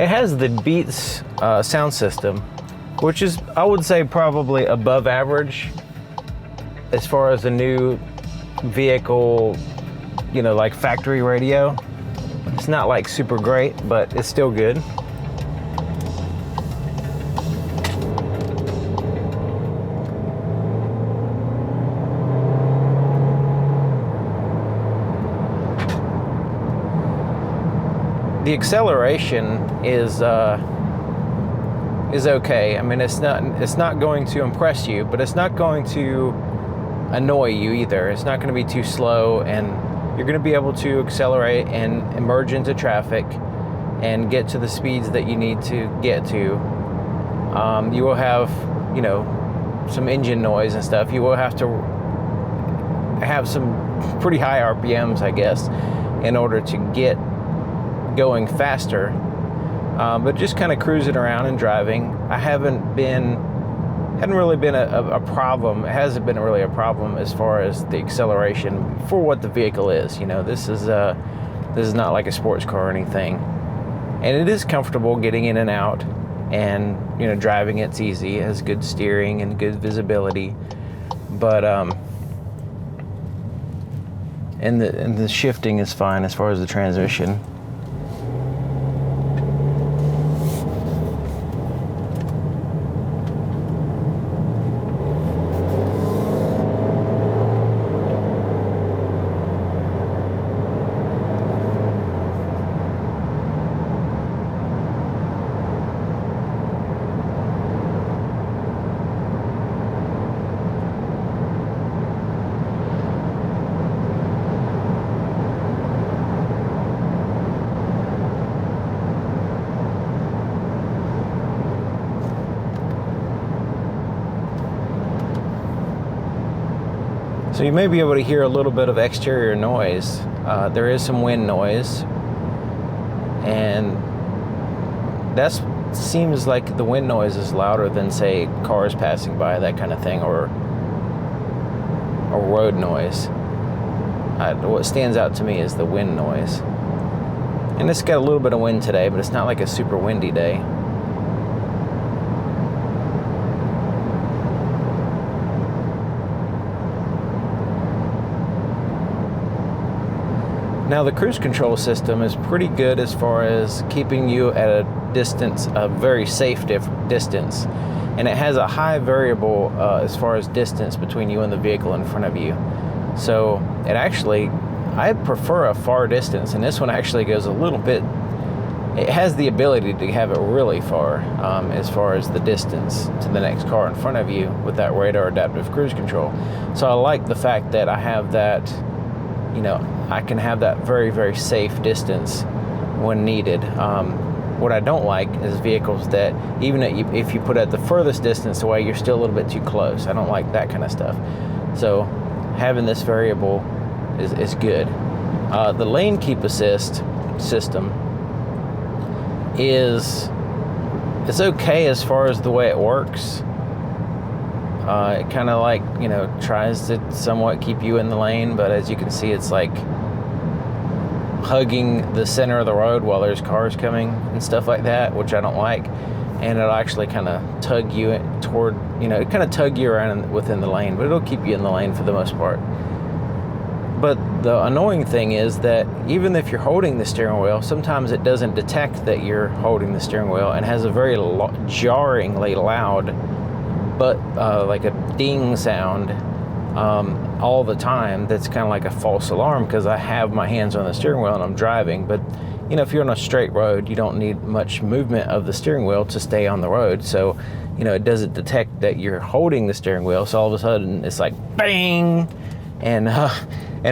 It has the Beats sound system, which is, I would say, probably above average as far as a new vehicle, you know, like factory radio. It's not like super great, but it's still good. The acceleration is okay. I mean, it's not going to impress you, but it's not going to annoy you either. It's not going to be too slow, and you're going to be able to accelerate and emerge into traffic and get to the speeds that you need to get to. You will have, you know, some engine noise and stuff. You will have to have some pretty high RPMs, I guess, in order to get going faster, but just kind of cruising around and driving. Hadn't really been a problem. It hasn't been really a problem as far as the acceleration for what the vehicle is. You know, this is not like a sports car or anything, and it is comfortable getting in and out, and you know, driving it's easy. It has good steering and good visibility, but and the shifting is fine as far as the transmission. So you may be able to hear a little bit of exterior noise. There is some wind noise, and that seems like the wind noise is louder than, say, cars passing by, that kind of thing, or road noise. What stands out to me is the wind noise. And it's got a little bit of wind today, but it's not like a super windy day. Now, the cruise control system is pretty good as far as keeping you at a distance, a very safe distance. And it has a high variable as far as distance between you and the vehicle in front of you. So it actually, I prefer a far distance, and this one actually goes a little bit, it has the ability to have it really far as far as the distance to the next car in front of you with that radar adaptive cruise control. So I like the fact that I have that, you know, I can have that very, very safe distance when needed. What I don't like is vehicles that, even if you put at the furthest distance away, you're still a little bit too close. I don't like that kind of stuff. So having this variable is good. The lane keep assist system it's okay as far as the way it works. It kind of like, you know, tries to somewhat keep you in the lane, but as you can see, it's like hugging the center of the road while there's cars coming and stuff like that, which I don't like. And it'll actually kind of tug you toward, you know, it kind of tug you around within the lane, but it'll keep you in the lane for the most part. But the annoying thing is that even if you're holding the steering wheel, sometimes it doesn't detect that you're holding the steering wheel and has a very jarringly loud, but like a ding sound all the time. That's kind of like a false alarm because I have my hands on the steering wheel and I'm driving. But you know, if you're on a straight road, you don't need much movement of the steering wheel to stay on the road. So, you know, it doesn't detect that you're holding the steering wheel. So all of a sudden it's like bang, and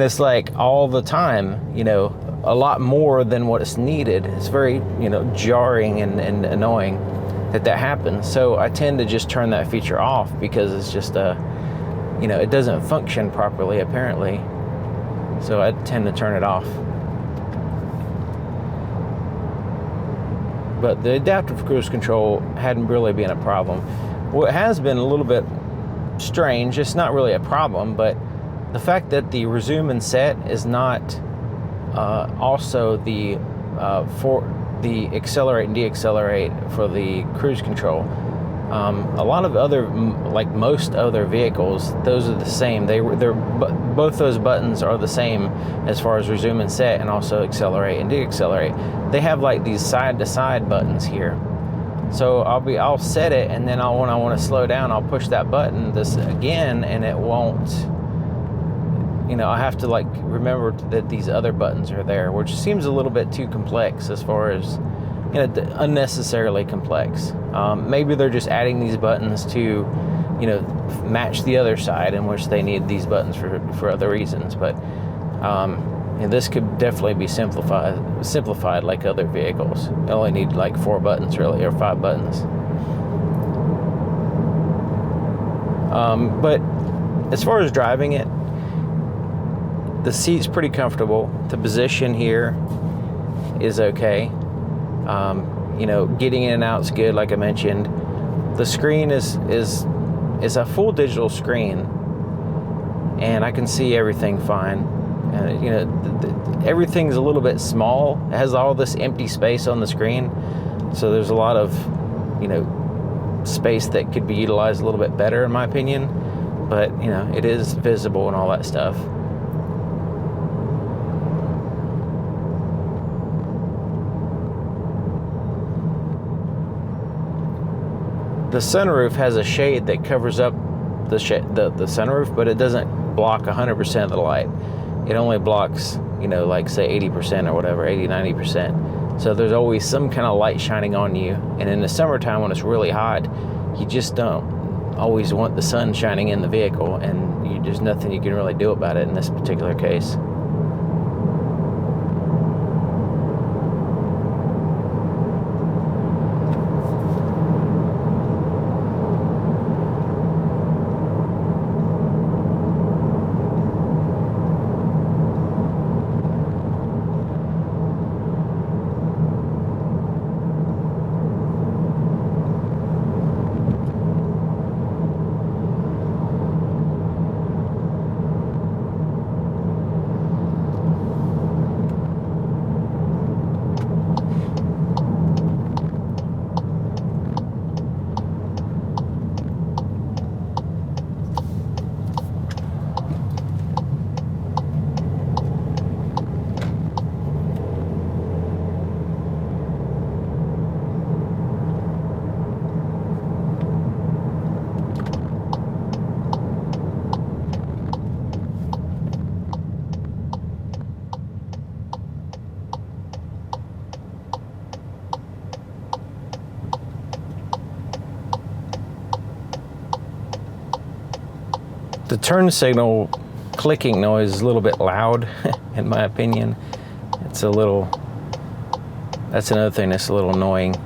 it's like all the time, you know, a lot more than what is needed. It's very, you know, jarring and annoying that happens. So I tend to just turn that feature off because it's just you know, it doesn't function properly apparently. So I tend to turn it off. But the adaptive cruise control hadn't really been a problem. What has been a little bit strange, it's not really a problem, but the fact that the resume and set is not also the the accelerate and deaccelerate for the cruise control. A lot of other, like most other vehicles, those are the same. Both those buttons are the same as far as resume and set, and also accelerate and deaccelerate. They have like these side-to-side buttons here. So I'll set it, and then when I want to slow down, I'll push that button this again, and it won't. I have to like remember that these other buttons are there, which seems a little bit too complex as far as, unnecessarily complex. Maybe they're just adding these buttons to, match the other side, in which they need these buttons for other reasons. But this could definitely be simplified like other vehicles. You only need like 4 buttons really, or 5 buttons. But as far as driving it, the seat's pretty comfortable. The position here is okay. Getting in and out's good, like I mentioned. The screen is a full digital screen, and I can see everything fine. Everything's a little bit small. It has all this empty space on the screen, so there's a lot of space that could be utilized a little bit better, in my opinion. But it is visible and all that stuff. The sunroof has a shade that covers up the sunroof, but it doesn't block 100% of the light. It only blocks, like say 80% or whatever, 80, 90%. So there's always some kind of light shining on you. And in the summertime when it's really hot, you just don't always want the sun shining in the vehicle, and there's nothing you can really do about it in this particular case. The turn signal clicking noise is a little bit loud, in my opinion. That's another thing that's a little annoying.